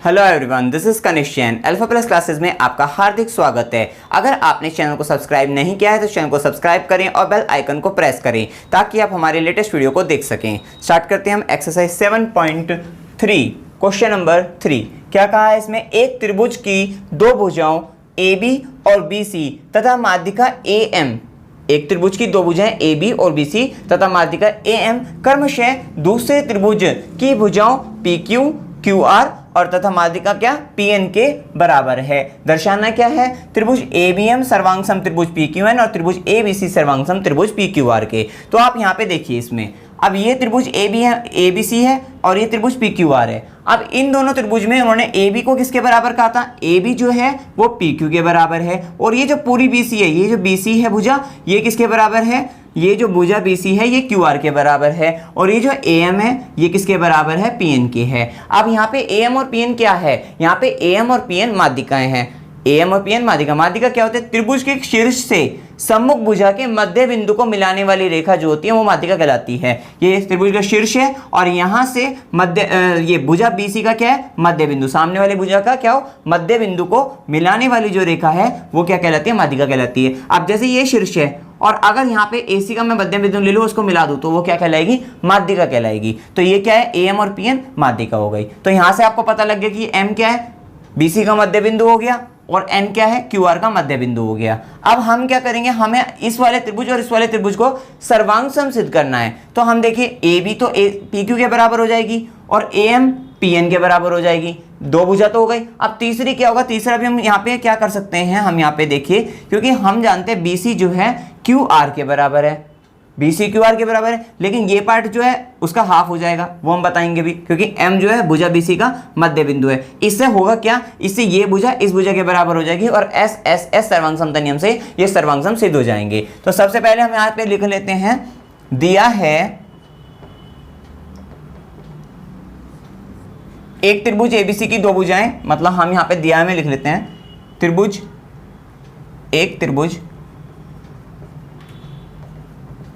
Hello everyone, this is Kanishk Jain. Alpha plus classes में आपका हार्दिक स्वागत है। अगर आपने चैनल को सब्सक्राइब नहीं किया है तो चैनल को सब्सक्राइब करें और बेल आइकन को प्रेस करें ताकि आप हमारे लेटेस्ट वीडियो को देख सकें। स्टार्ट करते हैं हम एक्सरसाइज 7.3 क्वेश्चन नंबर 3। क्या कहा है इसमें? एक त्रिभुज की दो भुजाओं AB और BC तथा माध्यिका AM, एक त्रिभुज की दो भुजाएं AB और BC तथा माध्यिका AM क्रमशः दूसरे त्रिभुज की भुजाओं PQ, QR और तथा माध्यिका क्या PN के बराबर है। दर्शाना क्या है? त्रिभुज ABM सर्वांग सम त्रिभुज PQN और त्रिभुज ABC सर्वांग सम त्रिभुज PQR के। तो आप यहाँ पे देखिए इसमें, अब ये त्रिभुज ABC है और ये त्रिभुज PQR है। अब इन दोनों त्रिभुज में उन्होंने AB को किसके बराबर कहा था? AB जो है वो PQ के बराबर है और ये जो पूरी BC है, ये जो BC है भुजा, ये किसके बराबर है? ये जो भुजा BC है ये QR के बराबर है और ये जो AM है ये किसके बराबर है? PN के है। अब यहाँ पे AM और PN क्या है? यहाँ पे AM और PN माध्यिकाएं हैं। AM और PN माध्यिका। माध्यिका क्या होते हैं? त्रिभुज के शीर्ष से सम्मुख भुजा के मध्य बिंदु को मिलाने वाली रेखा जो होती है वो माध्यिका कहलाती है। ये त्रिभुज का शीर्ष है और यहाँ से मध्य ये भुजा BC का क्या है? मध्य बिंदु। सामने वाले भुजा का क्या हो? मध्य बिंदु को मिलाने वाली जो रेखा है वो क्या कहलाती है? माध्यिका कहलाती है। अब जैसे ये शीर्ष है और अगर यहाँ पे AC का मैं मध्य बिंदु ले लूँ, उसको मिला दूँ तो वो क्या कहलाएगी? माध्यिका कहलाएगी। तो ये क्या है? AM और PN माध्यिका हो गई। तो यहाँ से आपको पता लग गया कि M क्या है? BC का मध्य बिंदु हो गया और N क्या है? QR का मध्य बिंदु हो गया। अब हम क्या करेंगे? हमें इस वाले त्रिभुज और इस वाले त्रिभुज को सर्वांग सम सिद्ध करना है। तो हम देखिए AB तो PQ के बराबर हो जाएगी और AM PN के बराबर हो जाएगी। दो भुजा तो हो गई। अब तीसरी क्या होगा? तीसरा भी हम यहाँ पे क्या कर सकते हैं? हम यहाँ पे देखिए, क्योंकि हम जानते हैं BC जो है QR के बराबर है, BC QR के बराबर है, लेकिन ये पार्ट जो है उसका हाफ हो जाएगा, वो हम बताएंगे भी, क्योंकि M जो है भुजा BC का मध्य बिंदु है। इससे होगा क्या? इससे ये भुजा इस भुजा के बराबर हो जाएगी और S सर्वांग समता नियम से ये सर्वांग सम सिद्ध हो जाएंगे। तो सबसे पहले हम यहाँ पे लिख लेते हैं, दिया है एक त्रिभुज ABC की दो भुजाएं, मतलब हम यहाँ पे दिया में लिख लेते हैं त्रिभुज, एक त्रिभुज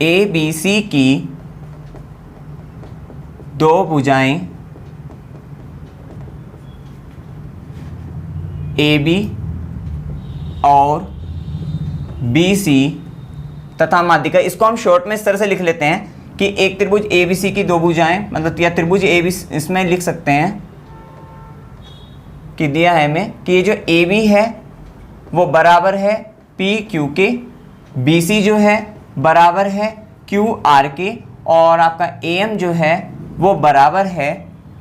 ABC की दो भुजाएं AB और BC तथा माध्यिका। इसको हम शॉर्ट में इस तरह से लिख लेते हैं कि एक त्रिभुज ABC की दो भुजाएं, मतलब या त्रिभुज ABC, इसमें लिख सकते हैं कि दिया है हमें कि ये जो AB है वो बराबर है PQ के, BC जो है बराबर है QR के और आपका AM जो है वो बराबर है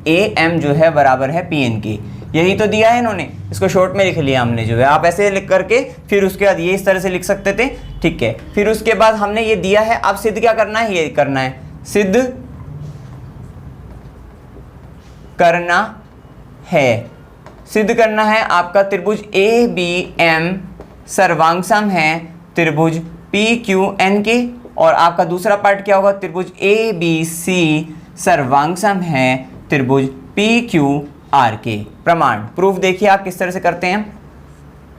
AM जो है बराबर है PN के। यही तो दिया है इन्होंने, इसको शॉर्ट में लिख लिया हमने जो है। आप ऐसे लिख करके फिर उसके बाद ये इस तरह से लिख सकते थे, ठीक है। फिर उसके बाद हमने ये दिया है, अब सिद्ध क्या करना है? ये करना है, सिद्ध करना है, सिद्ध करना है आपका त्रिभुज ABM सर्वांग सम है त्रिभुज PQN के और आपका दूसरा पार्ट क्या होगा? त्रिभुज ABC सर्वांग सम है त्रिभुज PQR के। प्रमाण प्रूफ देखिए आप किस तरह से करते हैं।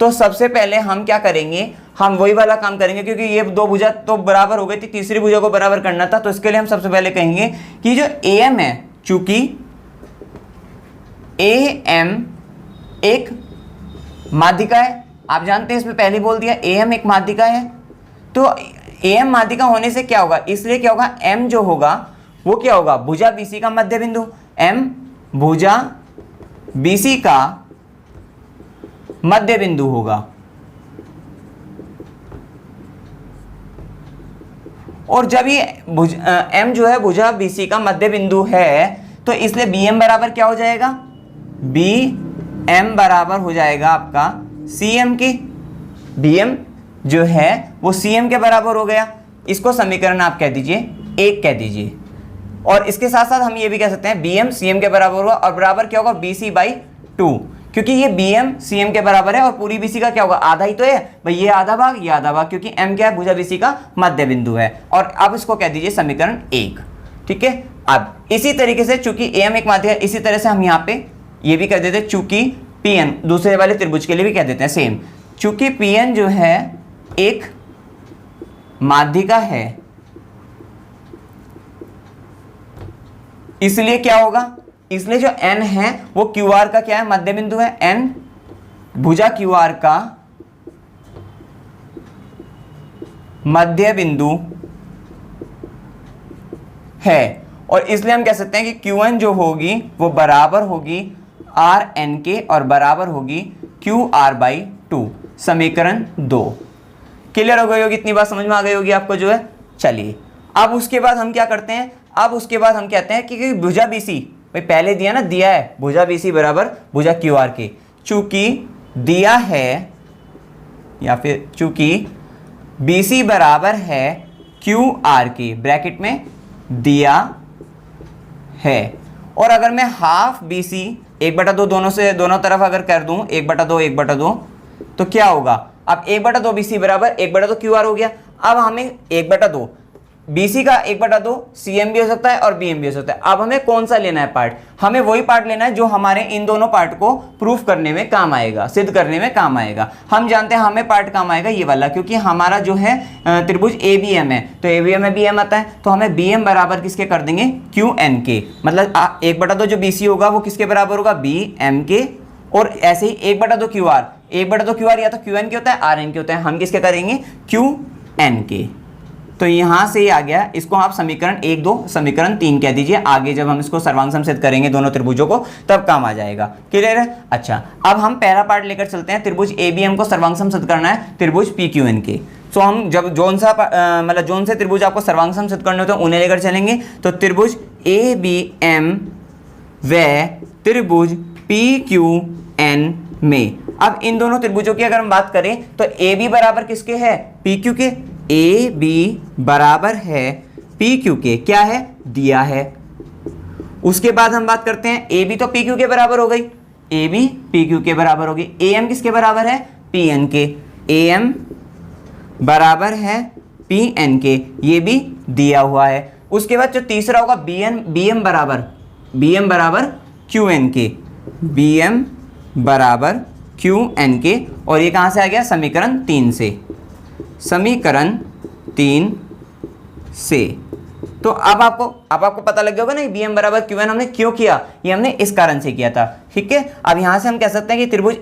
तो सबसे पहले हम क्या करेंगे? हम वही वाला काम करेंगे, क्योंकि ये दो भुजा तो बराबर हो गई थी, तीसरी भुजा को बराबर करना था। तो इसके लिए हम सबसे पहले कहेंगे कि जो AM है, चूंकि AM एक माध्यिका है, आप जानते हैं इसमें पहले बोल दिया AM एक माध्यिका है, तो AM माध्यिका होने से क्या होगा? इसलिए क्या होगा? M जो होगा वो क्या होगा? भुजा BC का मध्य बिंदु। M भुजा BC का मध्य बिंदु होगा और जब ये M जो है भुजा BC का मध्य बिंदु है तो इसलिए BM बराबर क्या हो जाएगा? BM बराबर हो जाएगा आपका CM के। BM जो है वो CM के बराबर हो गया। इसको समीकरण आप कह दीजिए 1 कह दीजिए। और इसके साथ साथ हम ये भी कह सकते हैं BM CM के बराबर होगा और बराबर क्या होगा? BC/2, क्योंकि ये BM CM के बराबर है और पूरी BC का क्या होगा? आधा ही तो है भाई, ये आधा भाग ये आधा भाग, क्योंकि M क्या है? भुजा BC का मध्य बिंदु है। और अब इसको कह दीजिए समीकरण 1, ठीक है। अब इसी तरीके से चूंकि AM एक माध्यिका है, इसी तरह से हम यहाँ पे ये भी कह देते हैं, चूंकि PN दूसरे वाले त्रिभुज के लिए भी कह देते हैं सेम, चूंकि PN जो है एक माध्यिका है, इसलिए क्या होगा? इसलिए जो n है वो क्यू आर का क्या है, मध्य बिंदु है। n भुजा क्यू आर का मध्य बिंदु है, और इसलिए हम कह सकते हैं कि क्यू एन जो होगी वो बराबर होगी आर एन के और बराबर होगी क्यू आर बाई 2, समीकरण 2। क्लियर हो गई होगी, इतनी बात समझ में आ गई होगी आपको जो है। चलिए अब उसके बाद हम क्या करते हैं, अब उसके बाद हम कहते हैं कि भुजा बीसी, भाई पहले दिया ना, दिया है भुजा बीसी बराबर भुजा क्यू आर के, चूंकि दिया है या फिर चूंकि बीसी बराबर है क्यू आर के, ब्रैकेट में दिया है, और अगर मैं हाफ BC 1/2 दोनों से, दोनों तरफ अगर कर दूं 1/2 1/2, तो क्या होगा, अब 1/2 BC बराबर 1/2 QR हो गया। अब हमें 1/2 BC का 1/2 CM भी हो सकता है और BM भी हो सकता है। अब हमें कौन सा लेना है पार्ट, हमें वही पार्ट लेना है जो हमारे इन दोनों पार्ट को प्रूफ करने में काम आएगा, सिद्ध करने में काम आएगा। हम जानते हैं हमें पार्ट काम आएगा ये वाला, क्योंकि हमारा जो है त्रिभुज ABM है, तो ABM में BM आता है, तो हमें BM बराबर किसके कर देंगे, QN के, मतलब 1/2 जो BC होगा वो किसके बराबर होगा, BM के, और ऐसे ही 1/2 QR, 1/2 QR या तो QN के होता है RN के होता है, हम किसके करेंगे, QN के। तो यहां से ही आ गया, इसको आप समीकरण 1, 2, समीकरण 3 कह दीजिए। आगे जब हम इसको सर्वांग सम सिद्ध करेंगे दोनों त्रिभुजों को तब काम आ जाएगा। क्लियर है। अच्छा, अब हम पहला पार्ट लेकर चलते हैं, त्रिभुज ABM को सर्वांग सम सिद्ध करना है त्रिभुज PQN के। तो हम जब जोन सा मतलब जोन से त्रिभुज आपको सर्वांग सम सिद्ध करने होते हैं उन्हें लेकर चलेंगे। तो त्रिभुज ABM व त्रिभुज PQN में, अब इन दोनों त्रिभुजों की अगर हम बात करें तो AB बराबर किसके है, PQ के, AB बराबर है PQ के, क्या है, दिया है। उसके बाद हम बात करते हैं AB तो PQ के बराबर हो गई, AB PQ के बराबर होगी, AM किसके बराबर है, PN के, AM बराबर है PN के, ये भी दिया हुआ है। उसके बाद जो तीसरा होगा BM बराबर QN के, BM बराबर QN के, और ये कहां से आ गया, समीकरण 3 से, समीकरण 3 से। तो अब आपको पता लग गया होगा ना BM बराबर QN हमने क्यों किया, ये हमने इस कारण से किया था। ठीक है, अब यहां से हम कह सकते हैं कि त्रिभुज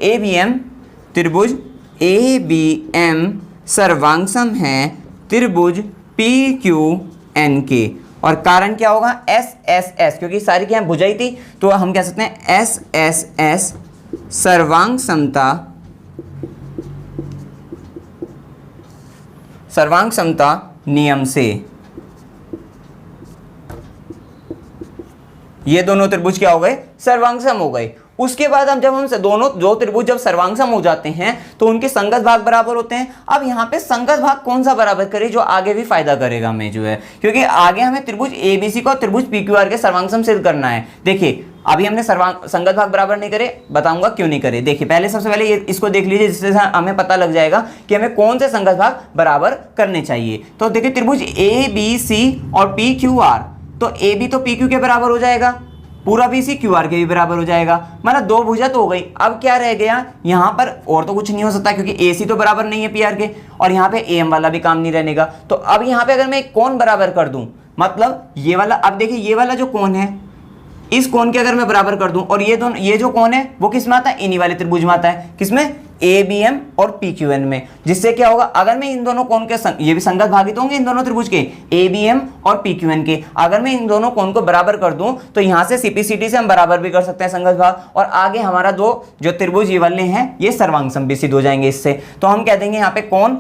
ABM सर्वांग सम है त्रिभुज PQN के, और कारण क्या होगा, SSS, क्योंकि सारी क्या भुजा ही थी, तो हम कह सकते हैं SSS सर्वांग समता नियम से। ये दोनों त्रिभुज क्या हो गए, सर्वांग सम हो गए। उसके बाद हम दो त्रिभुज जब सर्वांग सम हो जाते हैं तो उनके संगत भाग बराबर होते हैं। अब यहाँ पे संगत भाग कौन सा बराबर करे जो आगे भी फायदा करेगा हमें जो है, क्योंकि आगे हमें त्रिभुज ABC को त्रिभुज PQR के सर्वांग सम सिद्ध करना है। देखिए अभी हमने संगत भाग बराबर नहीं करे, बताऊंगा क्यों नहीं करे। देखिए पहले सबसे पहले इसको देख लीजिए, जिससे हमें पता लग जाएगा कि हमें कौन से संगत भाग बराबर करने चाहिए। तो देखिए त्रिभुज ABC और PQR, तो AB तो PQ के बराबर हो जाएगा, पूरा BC QR के भी बराबर हो जाएगा, मतलब दो भुजा तो हो गई। अब क्या रह गया यहाँ पर, और तो कुछ नहीं हो सकता क्योंकि AC तो बराबर नहीं है PR के, और यहाँ पे AM वाला भी काम नहीं रहने का। तो अब यहाँ पे अगर मैं एक कोण बराबर कर दूं, मतलब ये वाला, अब देखिए ये वाला जो कोण है, इस कोण के अगर मैं बराबर कर दूं, और ये जो कोण है वो किस में आता है, इन्हीं वाले त्रिभुज में आता है, किसमें, ABM और PQN में। जिससे क्या होगा, अगर मैं इन दोनों कोण के ये भी संगत भागित होंगे इन दोनों त्रिभुज के, ABM और PQN के, अगर मैं इन दोनों कोण को बराबर कर दूं तो यहां से CPCT से हम बराबर भी कर सकते हैं संगत भाग, और आगे हमारा जो त्रिभुज ये वाले हैं ये सर्वांग सम भी सिद्ध हो जाएंगे इससे। तो हम कह देंगे यहाँ पे कोण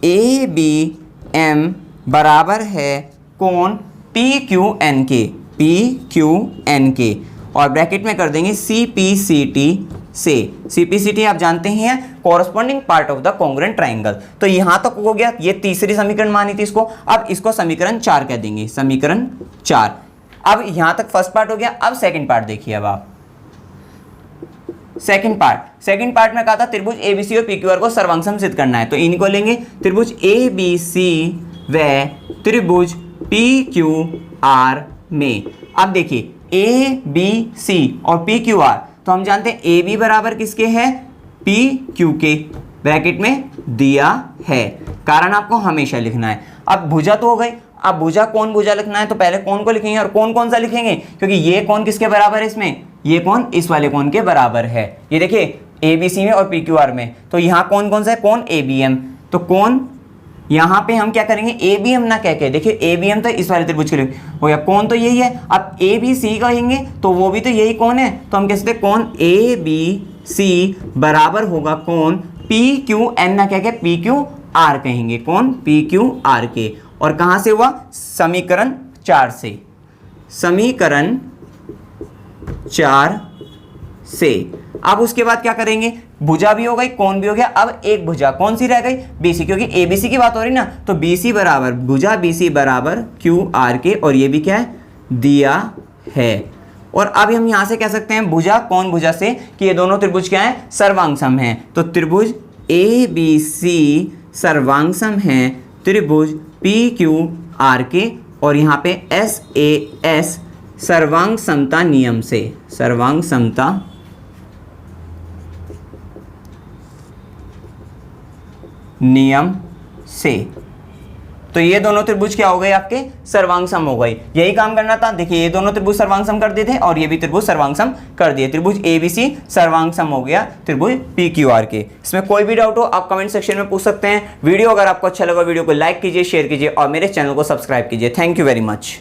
ABM बराबर है कोण PQN के, और ब्रैकेट में कर देंगे CPCT से। CPCT आप जानते ही हैं, corresponding part of the congruent triangle. तो यहां तक हो गया, ये तीसरी समीकरण मानी थी इसको। अब इसको समीकरण 4 कह देंगे, समीकरण 4। अब यहां तक फर्स्ट पार्ट हो गया। अब सेकंड पार्ट देखिए। अब आप सेकंड पार्ट में कहा था त्रिभुज ABC और PQR को सर्वांग सम सिद्ध करना है, तो इनको लेंगे त्रिभुज ABC व त्रिभुज PQR में। अब देखिए ABC और PQR, तो हम जानते हैं AB बराबर किसके है, PQ के, ब्रैकेट में दिया है। कारण आपको हमेशा लिखना है। अब भुजा तो हो गई, अब भुजा कौन भुजा लिखना है तो पहले कौन को लिखेंगे और कौन कौन सा लिखेंगे, क्योंकि ये कौन किसके बराबर है, इसमें ये कौन इस वाले कौन के बराबर है। ये देखिए ABC में और PQR में, तो यहाँ कौन कौन सा है, कौन ABM। तो कौन यहाँ पे हम क्या करेंगे, ABM ना कह के, देखिए ABM तो इस वाले त्रिभुज के लिए हो गया, कौन तो यही है। अब ABC कहेंगे तो वो भी तो यही कौन है, तो हम कहते हैं कौन ABC बराबर होगा कौन PQN ना कह के PQR कहेंगे, कौन PQR के। और कहाँ से हुआ, समीकरण 4 से, समीकरण 4 से। अब उसके बाद क्या करेंगे, भुजा भी हो गई, कौन भी हो गया। अब एक भुजा कौन सी रह गई, BC, क्योंकि ABC की बात हो रही ना, तो BC बराबर भुजा BC बराबर QR के, और ये भी क्या है दिया है। और अब हम यहां से कह सकते हैं भुजा कौन भुजा से कि ये दोनों त्रिभुज क्या है, सर्वांगसम है। तो त्रिभुज ABC सर्वांगसम है त्रिभुज PQR के, और यहाँ पे SAS सर्वांग समता नियम से, सर्वांग समता नियम से। तो ये दोनों त्रिभुज क्या हो गए, आपके सर्वांगसम हो गए। यही काम करना था, देखिए ये दोनों त्रिभुज सर्वांगसम कर दिए थे और ये भी त्रिभुज सर्वांगसम कर दिए। त्रिभुज ABC सर्वांगसम हो गया त्रिभुज PQR के। इसमें कोई भी डाउट हो आप कमेंट सेक्शन में पूछ सकते हैं। वीडियो अगर आपको अच्छा लगा वीडियो को लाइक कीजिए, शेयर कीजिए और मेरे चैनल को सब्सक्राइब कीजिए। Thank you very much.